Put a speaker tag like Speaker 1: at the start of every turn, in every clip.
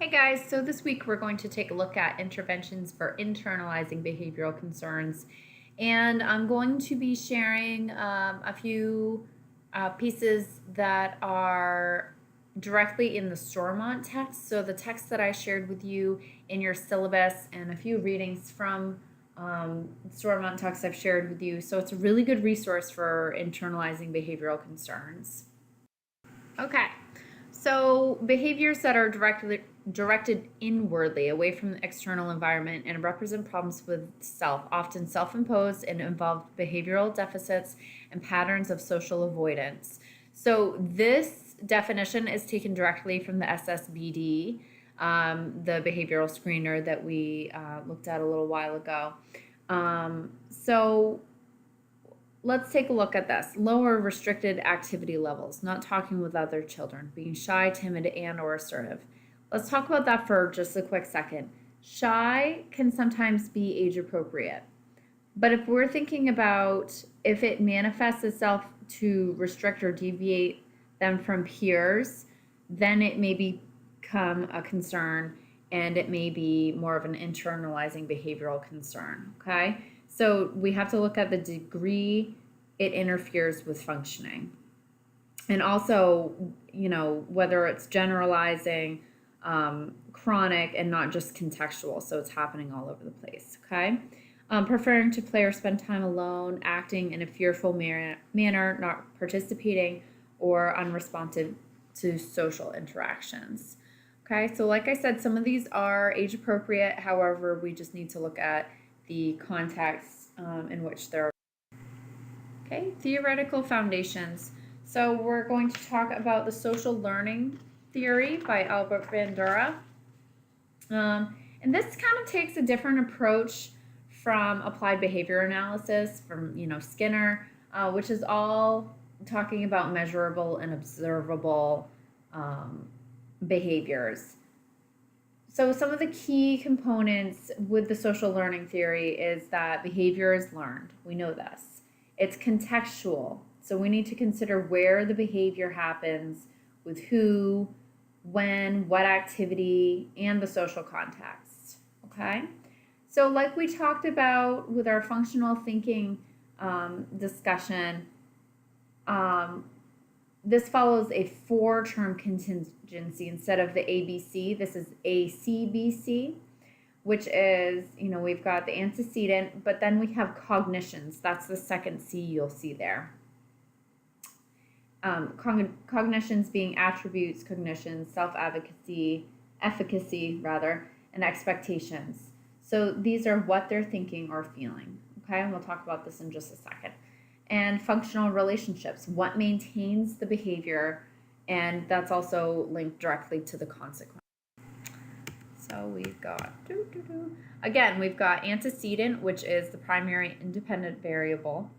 Speaker 1: Hey guys, so this week we're going to take a look at interventions for internalizing behavioral concerns. And I'm going to be sharing a few pieces that are directly in the Stormont text. So the text that I shared with you in your syllabus and a few readings from Stormont text I've shared with you. So it's a really good resource for internalizing behavioral concerns. Okay. So behaviors that are directed inwardly, away from the external environment, and represent problems with self, often self-imposed, and involve behavioral deficits and patterns of social avoidance. So this definition is taken directly from the SSBD, the behavioral screener that we looked at a little while ago. So let's take a look at this. Lower restricted activity levels, not talking with other children, being shy, timid, and or assertive. Let's talk about that for just a quick second. Shy can sometimes be age appropriate. But if we're thinking about if it manifests itself to restrict or deviate them from peers, then it may become a concern and it may be more of an internalizing behavioral concern, okay? So we have to look at the degree it interferes with functioning. And also, whether it's generalizing, chronic, and not just contextual, so it's happening all over the place, okay? Preferring to play or spend time alone, acting in a fearful manner, not participating, or unresponsive to social interactions. Okay, so like I said, some of these are age appropriate. However, we just need to look at the context in which they're. Okay, theoretical foundations. So we're going to talk about the social learning theory by Albert Bandura. And this kind of takes a different approach from applied behavior analysis from Skinner, which is all talking about measurable and observable behaviors. So some of the key components with the social learning theory is that behavior is learned. We know this. It's contextual. So we need to consider where the behavior happens, with who, when, what activity, and the social context. Okay? So like we talked about with our functional thinking discussion, this follows a 4-term contingency instead of the ABC. This is ACBC, which is, we've got the antecedent, but then we have cognitions. That's the second C you'll see there. Cognitions being attributes, cognitions, self-advocacy, efficacy rather, and expectations. So these are what they're thinking or feeling, okay? And we'll talk about this in just a second. And functional relationships, what maintains the behavior, and that's also linked directly to the consequence. So we've got, again, we've got antecedent, which is the primary independent variable,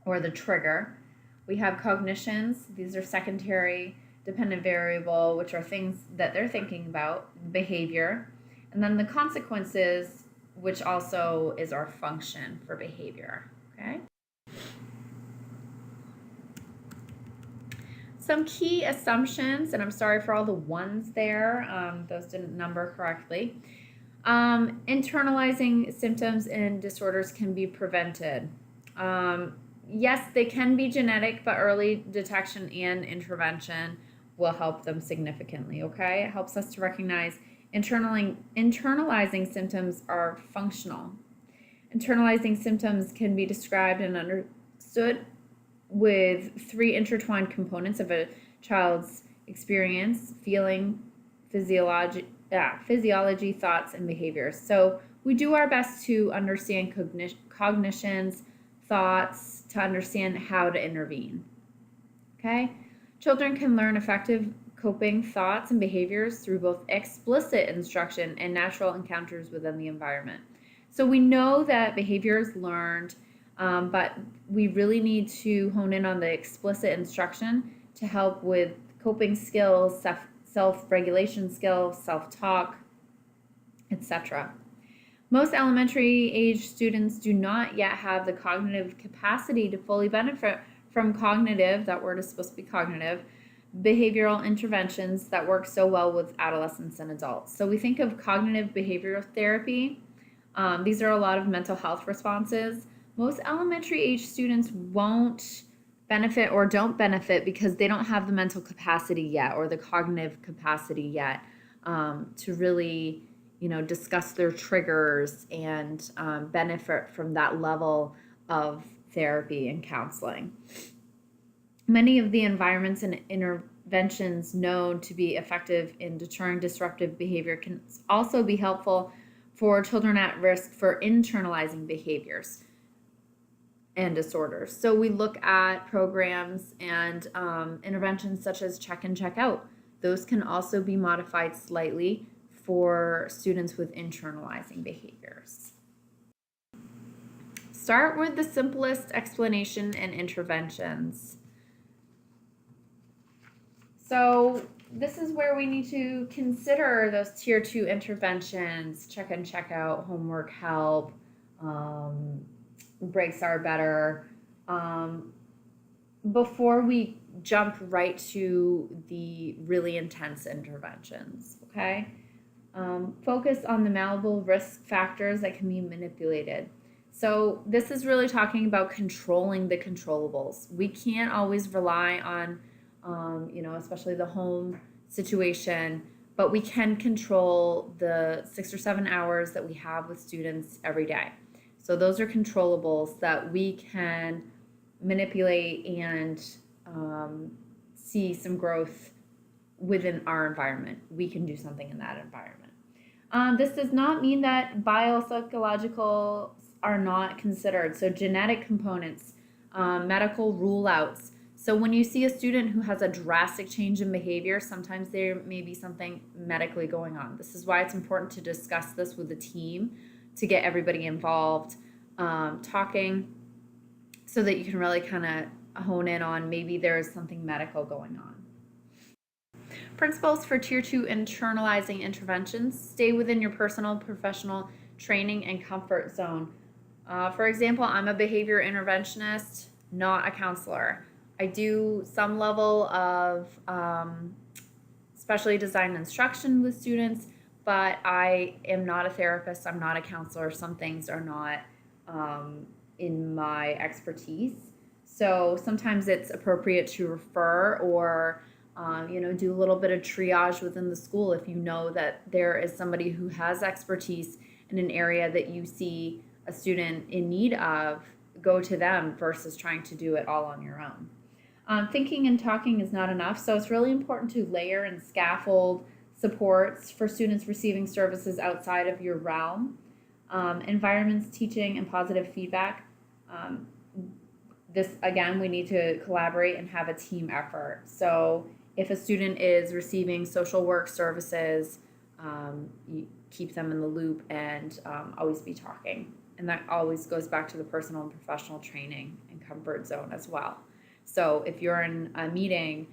Speaker 1: or the trigger. We have cognitions, these are secondary dependent variable, which are things that they're thinking about, behavior. And then the consequences, which also is our function for behavior, okay? Some key assumptions, and I'm sorry for all the ones there, those didn't number correctly. Internalizing symptoms and disorders can be prevented. Yes, they can be genetic, but early detection and intervention will help them significantly, okay? It helps us to recognize internalizing symptoms are functional. Internalizing symptoms can be described and understood with 3 intertwined components of a child's experience: feeling, physiology, thoughts, and behaviors. So we do our best to understand cognitions, thoughts, to understand how to intervene. Okay? Children can learn effective coping thoughts and behaviors through both explicit instruction and natural encounters within the environment. So we know that behavior is learned, but we really need to hone in on the explicit instruction to help with coping skills, self-regulation skills, self-talk, etc. Most elementary age students do not yet have the cognitive capacity to fully benefit from cognitive, that word is supposed to be cognitive, behavioral interventions that work so well with adolescents and adults. So we think of cognitive behavioral therapy. These are a lot of mental health responses. Most elementary age students won't benefit or don't benefit because they don't have the mental capacity yet or the cognitive capacity yet to really, discuss their triggers and benefit from that level of therapy and counseling. Many of the environments and interventions known to be effective in deterring disruptive behavior can also be helpful for children at risk for internalizing behaviors and disorders. So we look at programs and interventions such as check and check out. Those can also be modified slightly for students with internalizing behaviors. Start with the simplest explanation and interventions. So this is where we need to consider those tier 2 interventions: check and check out, homework help, breaks are better, before we jump right to the really intense interventions, okay? Focus on the malleable risk factors that can be manipulated. So this is really talking about controlling the controllables. We can't always rely on, especially the home situation, but we can control the 6 or 7 hours that we have with students every day. So those are controllables that we can manipulate and see some growth within our environment. We can do something in that environment. This does not mean that biopsychological are not considered. So genetic components, medical rule outs. So when you see a student who has a drastic change in behavior, sometimes there may be something medically going on. This is why it's important to discuss this with the team, to get everybody involved, talking, so that you can really kind of hone in on maybe there's something medical going on. Principles for Tier 2 internalizing interventions: stay within your personal, professional training and comfort zone. For example, I'm a behavior interventionist, not a counselor. I do some level of specially designed instruction with students, but I am not a therapist. I'm not a counselor. Some things are not in my expertise. So sometimes it's appropriate to refer or do a little bit of triage within the school if you know that there is somebody who has expertise in an area that you see a student in need of. Go to them versus trying to do it all on your own. Thinking and talking is not enough, so it's really important to layer and scaffold supports for students receiving services outside of your realm. Environments, teaching, and positive feedback. This, again, we need to collaborate and have a team effort. So if a student is receiving social work services, you keep them in the loop and always be talking. And that always goes back to the personal and professional training and comfort zone as well. So if you're in a meeting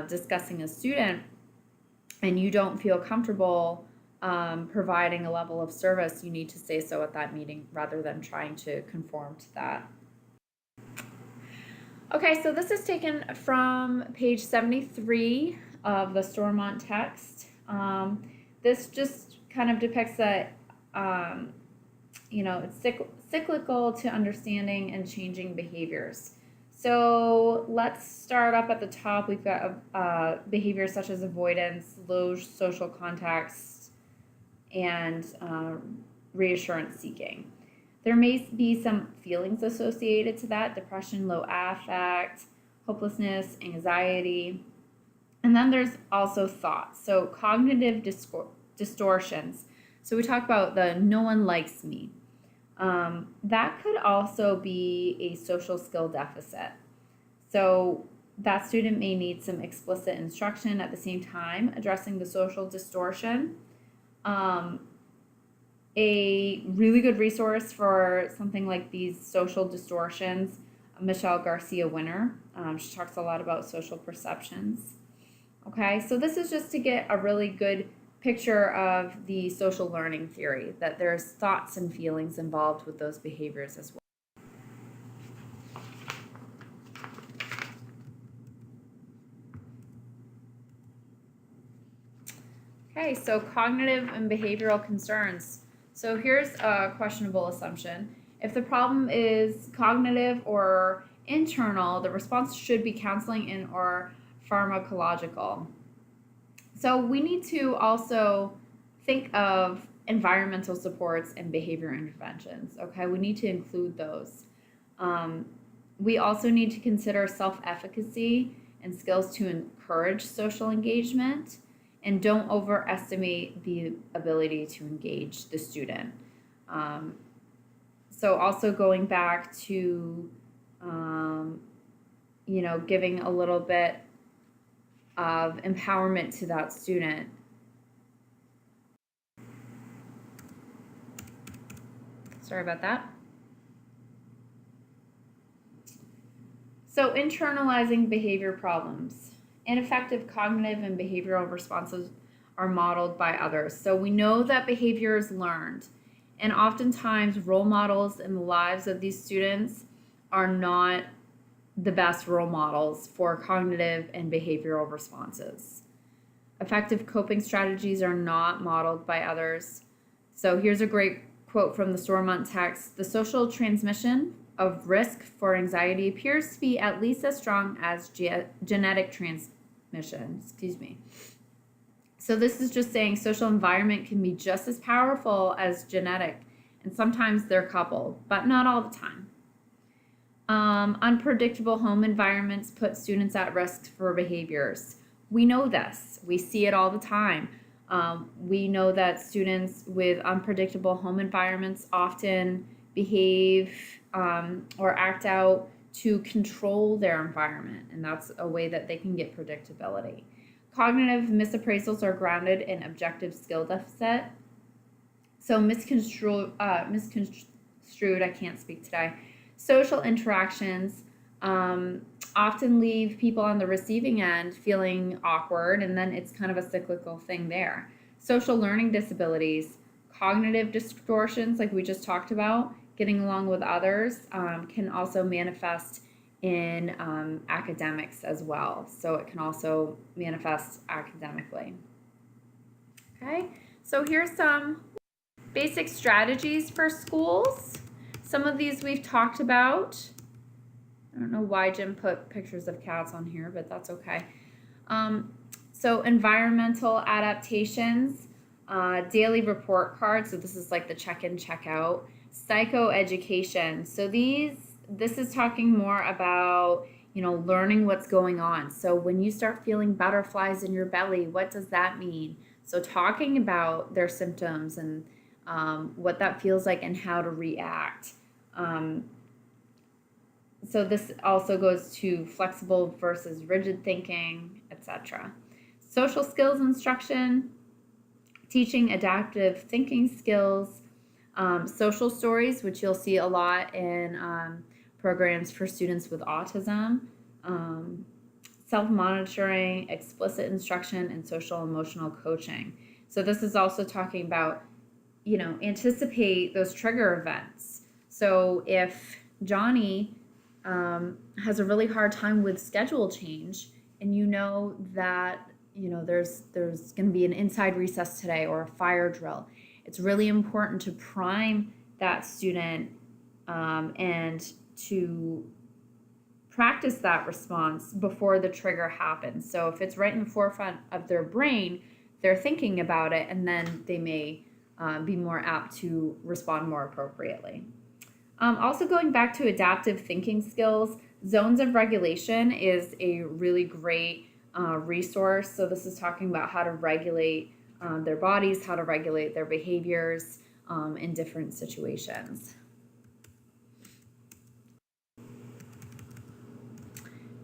Speaker 1: discussing a student and you don't feel comfortable providing a level of service, you need to say so at that meeting rather than trying to conform to that. Okay, so this is taken from page 73 of the Stormont text. This just kind of depicts that, it's cyclical to understanding and changing behaviors. So let's start up at the top. We've got behaviors such as avoidance, low social contacts, and reassurance seeking. There may be some feelings associated to that: depression, low affect, hopelessness, anxiety. And then there's also thoughts. So cognitive distortions. So we talk about the no one likes me. That could also be a social skill deficit. So that student may need some explicit instruction at the same time addressing the social distortion. A really good resource for something like these social distortions, Michelle Garcia Winner. She talks a lot about social perceptions. Okay, so this is just to get a really good picture of the social learning theory, that there's thoughts and feelings involved with those behaviors as well. Okay, so cognitive and behavioral concerns. So here's a questionable assumption. If the problem is cognitive or internal, the response should be counseling and or pharmacological. So we need to also think of environmental supports and behavior interventions. Okay, we need to include those. Um, we also need to consider self-efficacy and skills to encourage social engagement, and don't overestimate the ability to engage the student. Um, so also going back to, um, giving a little bit of empowerment to that student. Sorry about that. So, internalizing behavior problems. Ineffective cognitive and behavioral responses are modeled by others. So, we know that behavior is learned, and oftentimes role models in the lives of these students are not the best role models for cognitive and behavioral responses. Effective coping strategies are not modeled by others. So here's a great quote from the Stormont text. The social transmission of risk for anxiety appears to be at least as strong as genetic transmission. So this is just saying social environment can be just as powerful as genetic, and sometimes they're coupled, but not all the time. Unpredictable home environments put students at risk for behaviors. We know this. We see it all the time. We know that students with unpredictable home environments often behave or act out to control their environment, and that's a way that they can get predictability. Cognitive misappraisals are grounded in objective skill deficit. So misconstrued, I can't speak today. Social interactions often leave people on the receiving end feeling awkward, and then it's kind of a cyclical thing there. Social learning disabilities, cognitive distortions, like we just talked about, getting along with others, can also manifest in academics as well. So it can also manifest academically. Okay, so here's some basic strategies for schools. Some of these we've talked about. I don't know why Jim put pictures of cats on here, but that's okay. So environmental adaptations, daily report cards. So this is like the check-in, check-out. Psychoeducation. So this is talking more about, learning what's going on. So when you start feeling butterflies in your belly, what does that mean? So talking about their symptoms and what that feels like and how to react. So this also goes to flexible versus rigid thinking, etc. Social skills instruction, teaching adaptive thinking skills, social stories, which you'll see a lot in programs for students with autism, self-monitoring, explicit instruction, and social emotional coaching. So this is also talking about, anticipate those trigger events. So if Johnny has a really hard time with schedule change, and that there's going to be an inside recess today or a fire drill, it's really important to prime that student and to practice that response before the trigger happens. So if it's right in the forefront of their brain, they're thinking about it, and then they may be more apt to respond more appropriately. Also going back to adaptive thinking skills, Zones of Regulation is a really great resource. So this is talking about how to regulate their bodies, how to regulate their behaviors in different situations.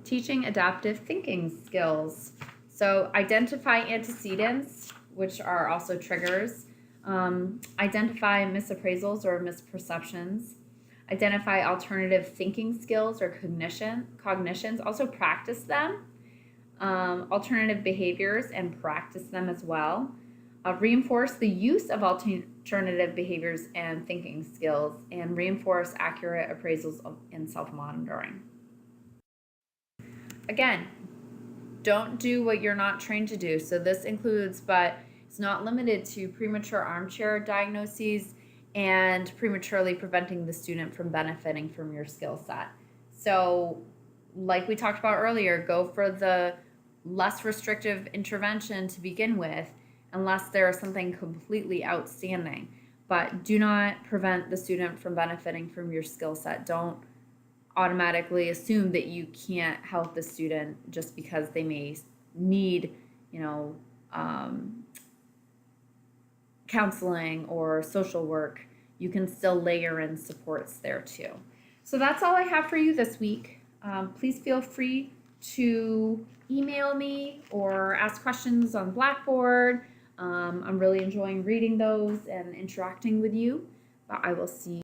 Speaker 1: Teaching adaptive thinking skills. So identify antecedents, which are also triggers. Identify misappraisals or misperceptions. Identify alternative thinking skills or cognitions. Also practice them. Alternative behaviors and practice them as well. Reinforce the use of alternative behaviors and thinking skills, and reinforce accurate appraisals and self-monitoring. Again, don't do what you're not trained to do. So this includes, but It's not limited to premature armchair diagnoses and prematurely preventing the student from benefiting from your skill set. So, like we talked about earlier, go for the less restrictive intervention to begin with, unless there is something completely outstanding. But do not prevent the student from benefiting from your skill set. Don't automatically assume that you can't help the student just because they may need, you know, counseling or social work. You can still layer in supports there too. So that's all I have for you this week. Please feel free to email me or ask questions on Blackboard. I'm really enjoying reading those and interacting with you. But I will see you